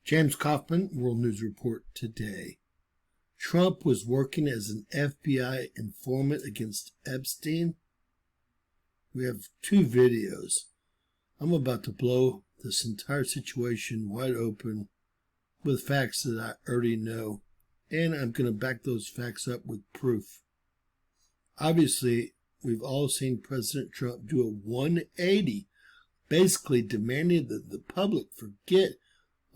James Kaufman, World News Report today. Trump was working as an FBI informant against Epstein. We have two videos. I'm about to blow this entire situation wide open with facts that I already know, and I'm going to back those facts up with proof. Obviously, we've all seen President Trump do a 180, basically demanding that the public forget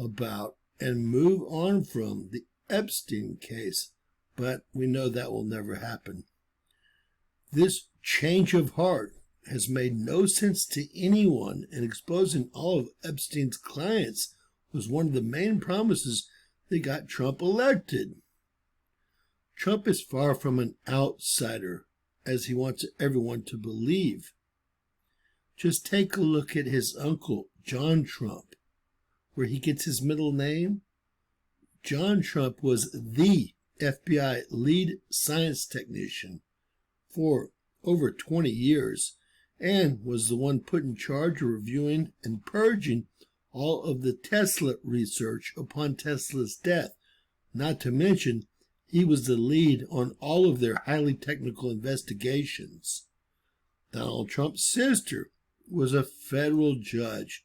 about and move on from the Epstein case, but we know that will never happen. This change of heart has made no sense to anyone, and exposing all of Epstein's clients was one of the main promises that got Trump elected. Trump is far from an outsider, as he wants everyone to believe. Just take a look at his uncle, John Trump, where he gets his middle name. John Trump was the FBI lead science technician for over 20 years and was the one put in charge of reviewing and purging all of the Tesla research upon Tesla's death. Not to mention, he was the lead on all of their highly technical investigations. Donald Trump's sister was a federal judge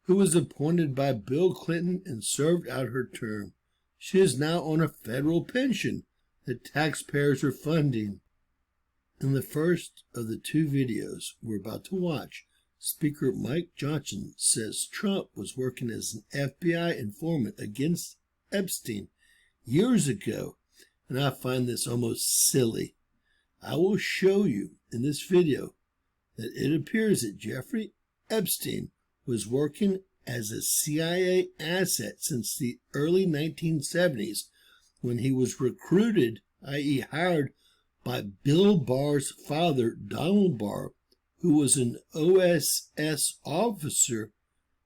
who was appointed by Bill Clinton and served out her term. She is now on a federal pension that taxpayers are funding. In the first of the two videos we're about to watch, Speaker Mike Johnson says Trump was working as an FBI informant against Epstein years ago, and I find this almost silly. I will show you in this video that it appears that Jeffrey Epstein was working as a CIA asset since the early 1970s when he was recruited, i.e. hired, by Bill Barr's father, Donald Barr, who was an OSS officer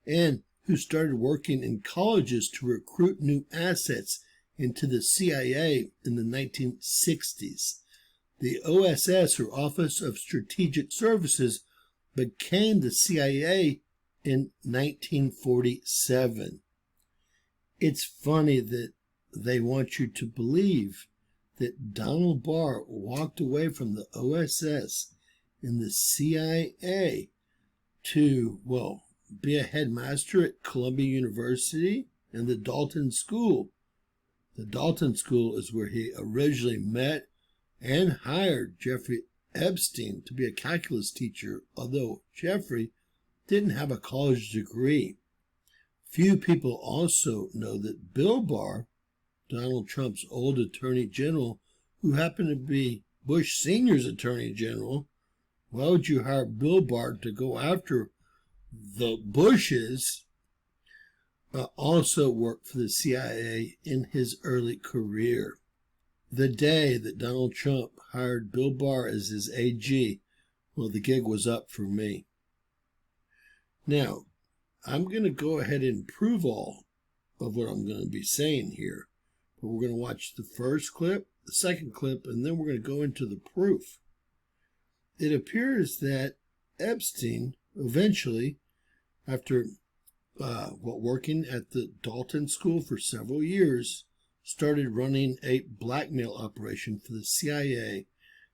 and who started working in colleges to recruit new assets into the CIA in the 1960s. The OSS, or Office of Strategic Services, became the CIA in 1947. It's funny that they want you to believe that Donald Barr walked away from the OSS and the CIA to, be a headmaster at Columbia University and the Dalton School. The Dalton School is where he originally met and hired Jeffrey Epstein to be a calculus teacher, although Jeffrey didn't have a college degree. Few people also know that Bill Barr, Donald Trump's old attorney general, who happened to be Bush Sr.'s attorney general. Why would you hire Bill Barr to go after the Bushes? Also worked for the CIA in his early career. The day that Donald Trump hired Bill Barr as his AG, the gig was up for me. Now, I'm going to go ahead and prove all of what I'm going to be saying here. But we're going to watch the first clip, the second clip, and then we're going to go into the proof. It appears that Epstein eventually, after working at the Dalton School for several years, started running a blackmail operation for the CIA.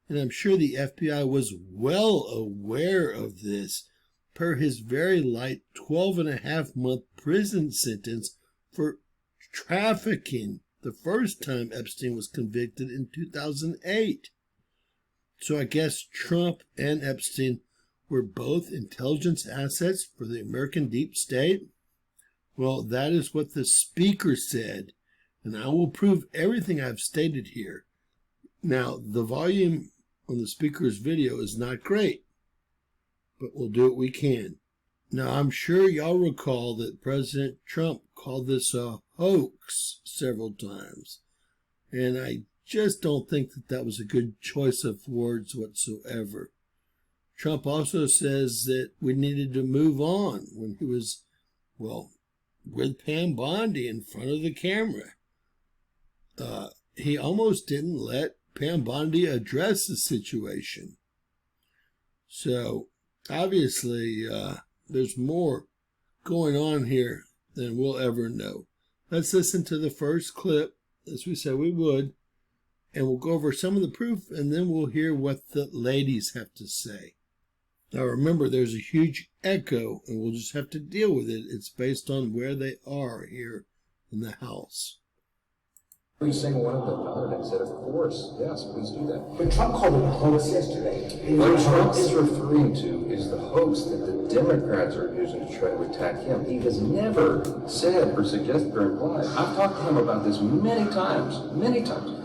And I'm sure the FBI was well aware of this, per his very light 12.5-month prison sentence for trafficking the first time Epstein was convicted in 2008. So I guess Trump and Epstein were both intelligence assets for the American deep state. Well, that is what the speaker said, and I will prove everything I've stated here. Now, the volume on the speaker's video is not great, but we'll do what we can. Now, I'm sure y'all recall that President Trump called this a hoax several times, and I just don't think that that was a good choice of words whatsoever. Trump also says that we needed to move on when he was, with Pam Bondi in front of the camera. He almost didn't let Pam Bondi address the situation. So, obviously, there's more going on here than we'll ever know. let's listen to the first clip, as we said we would, and we'll go over some of the proof, and then we'll hear what the ladies have to say. Now remember, there's a huge echo, and we'll just have to deal with it. It's based on where they are here in the house. Every single one of them nodded and said, of course, yes, please do that. But Trump called it a hoax yesterday. What Trump is referring to is the hoax that the Democrats are using to try to attack him. He has never said or suggested or implied. I've talked to him about this many times, many times.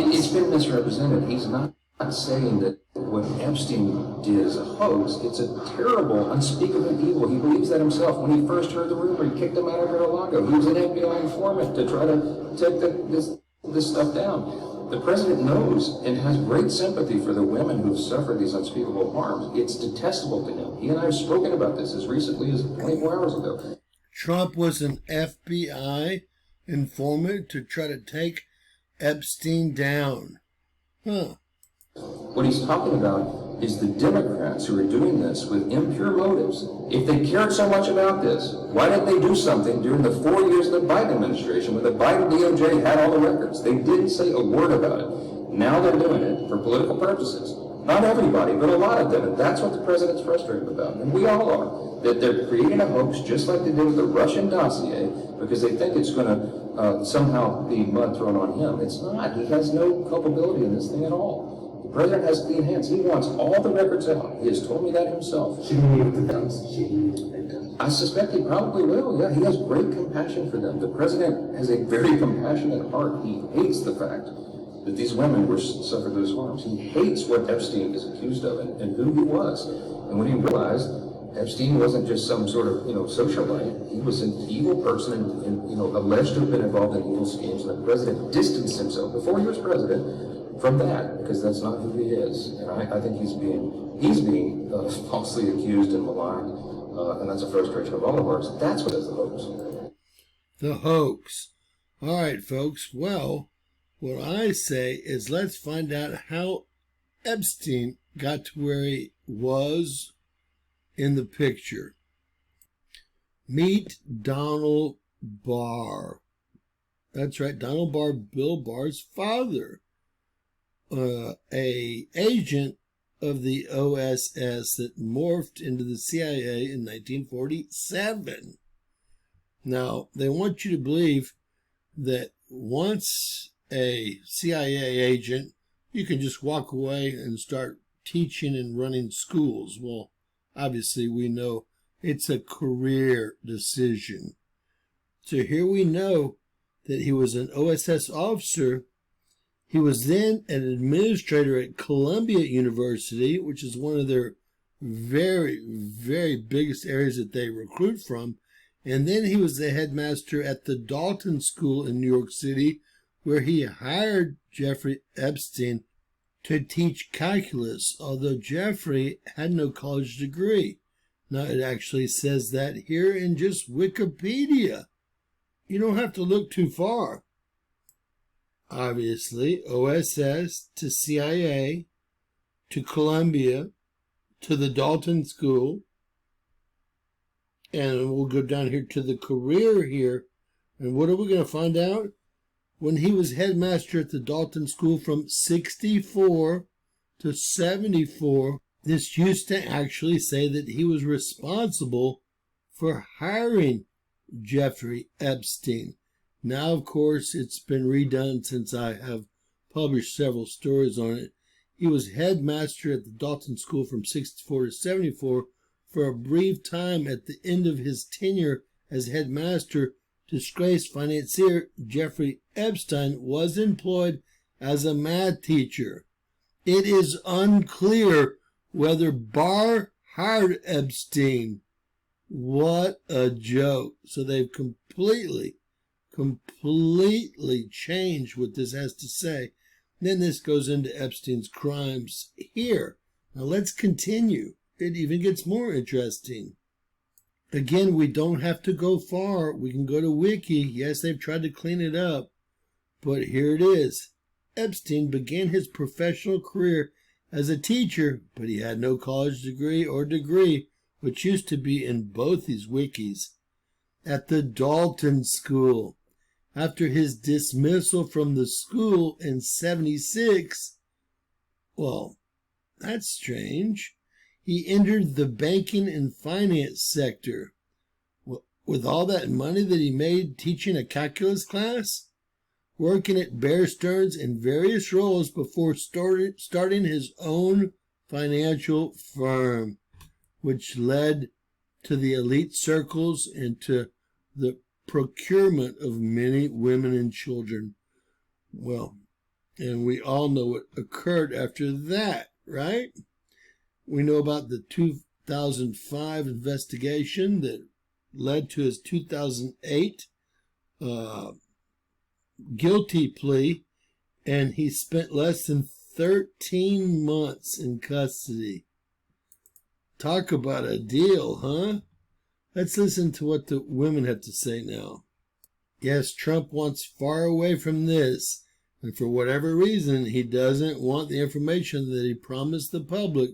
It's been misrepresented. He's not saying that what Epstein did is a hoax. It's a terrible, unspeakable evil. He believes that himself. When he first heard the rumor, he kicked him out of Mar-a-Lago. He was an FBI informant to try to take this stuff down. The president knows and has great sympathy for the women who have suffered these unspeakable harms. It's detestable to him. He and I have spoken about this as recently as 24 hours ago. Trump was an FBI informant to try to take Epstein down. What he's talking about is the Democrats who are doing this with impure motives. If they cared so much about this, why didn't they do something during the 4 years of the Biden administration when the Biden DOJ had all the records? They didn't say a word about it. Now they're doing it for political purposes. Not everybody, but a lot of them. And that's what the president's frustrated about. And we all are. That they're creating a hoax just like they did with the Russian dossier because they think it's going to somehow be mud thrown on him. It's not. He has no culpability in this thing at all. The president has clean hands. He wants all the records out. He has told me that himself. Should he meet with the victims? Should he meet with the victims? I suspect he probably will. Yeah, he has great compassion for them. The president has a very compassionate heart. He hates the fact that these women suffered those harms. He hates what Epstein is accused of and who he was. And when he realized Epstein wasn't just some sort of, socialite, he was an evil person and alleged to have been involved in evil schemes. And the president distanced himself before he was president from that, because that's not who he is. And I think he's being falsely accused and maligned, and that's a frustration of all of ours. That's what is the hoax. The hoax. All right, folks. Well, what I say is let's find out how Epstein got to where he was in the picture. Meet Donald Barr. That's right, Donald Barr, Bill Barr's father. A agent of the OSS that morphed into the CIA in 1947. Now, they want you to believe that once a CIA agent, you can just walk away and start teaching and running schools. Well, obviously we know it's a career decision. So here we know that he was an OSS officer. He was then an administrator at Columbia University, which is one of their very, very biggest areas that they recruit from. And then he was the headmaster at the Dalton School in New York City, where he hired Jeffrey Epstein to teach calculus, although Jeffrey had no college degree. Now, it actually says that here in just Wikipedia. You don't have to look too far. Obviously, OSS to CIA to Columbia to the Dalton School, and we'll go down here to the career here. And what are we going to find out? When he was headmaster at the Dalton School from 64 to 74, this used to actually say that he was responsible for hiring Jeffrey Epstein. Now, of course, it's been redone since I have published several stories on it. He was headmaster at the Dalton School from 64 to 74 for a brief time. At the end of his tenure as headmaster, disgraced financier Jeffrey Epstein was employed as a math teacher. It is unclear whether Barr hired Epstein. What a joke. So they've completely changed what this has to say. Then this goes into Epstein's crimes here. Now let's continue. It even gets more interesting. Again, we don't have to go far. We can go to Wiki. Yes, they've tried to clean it up, but here it is. Epstein began his professional career as a teacher, but he had no college degree or degree, which used to be in both these wikis. at the Dalton School. After his dismissal from the school in '76, well, that's strange. He entered the banking and finance sector. With all that money that he made teaching a calculus class, working at Bear Stearns in various roles before starting his own financial firm, which led to the elite circles and to the procurement of many women and children. Well, and we all know what occurred after that, right? We know about the 2005 investigation that led to his 2008 guilty plea, and he spent less than 13 months in custody. Talk about a deal, huh? Let's listen to what the women have to say now. Yes, Trump wants far away from this, and for whatever reason, he doesn't want the information that he promised the public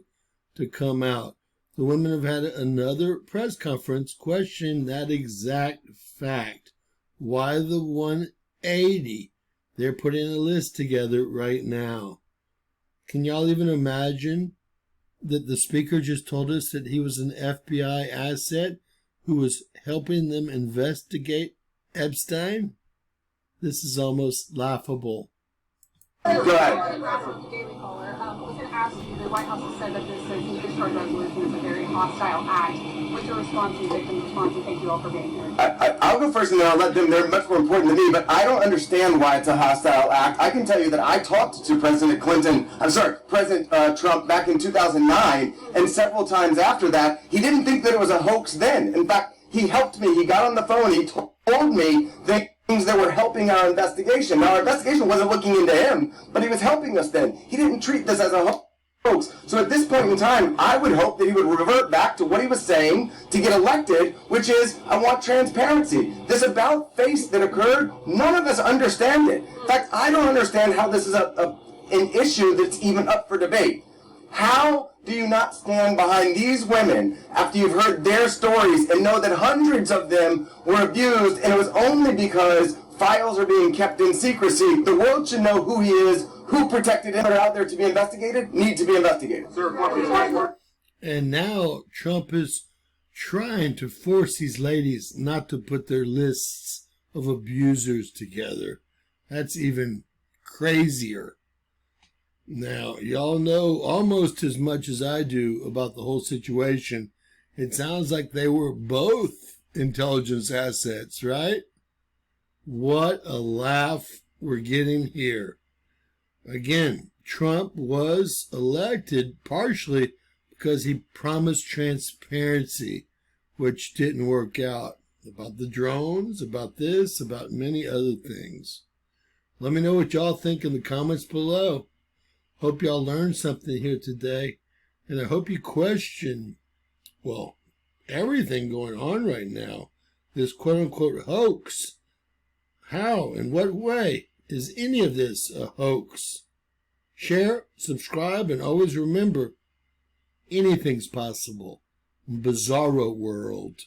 to come out. The women have had another press conference questioning that exact fact. Why the 180? They're putting a list together right now. Can y'all even imagine that the speaker just told us that he was an FBI asset who was helping them investigate Epstein? This is almost laughable. Go ahead. Was going to ask you, the White House has said that this discharge resolution is a very hostile act. What's your response to the victim's response? And thank you all for being here. I'll go first and then I'll let them. They're much more important than me, but I don't understand why it's a hostile act. I can tell you that I talked to President Trump back in 2009, and several times after that, he didn't think that it was a hoax then. In fact, he helped me. He got on the phone. He told me things that were helping our investigation. Now, our investigation wasn't looking into him, but he was helping us then. He didn't treat this as a hoax. So at this point in time, I would hope that he would revert back to what he was saying to get elected, which is, I want transparency. This about face that occurred, none of us understand it. In fact, I don't understand how this is an issue that's even up for debate. How do you not stand behind these women after you've heard their stories and know that hundreds of them were abused, and it was only because files are being kept in secrecy? The world should know who he is, who protected him, are out there to be investigated, need to be investigated. And now Trump is trying to force these ladies not to put their lists of abusers together. That's even crazier. Now, y'all know almost as much as I do about the whole situation. It sounds like they were both intelligence assets, right? What a laugh we're getting here. Again, Trump was elected partially because he promised transparency, which didn't work out. About the drones, about this, about many other things. Let me know what y'all think in the comments below. Hope y'all learned something here today, and I hope you question, well, everything going on right now, this quote-unquote hoax. How, in what way is any of this a hoax? Share, subscribe, and always remember, anything's possible in Bizarro World.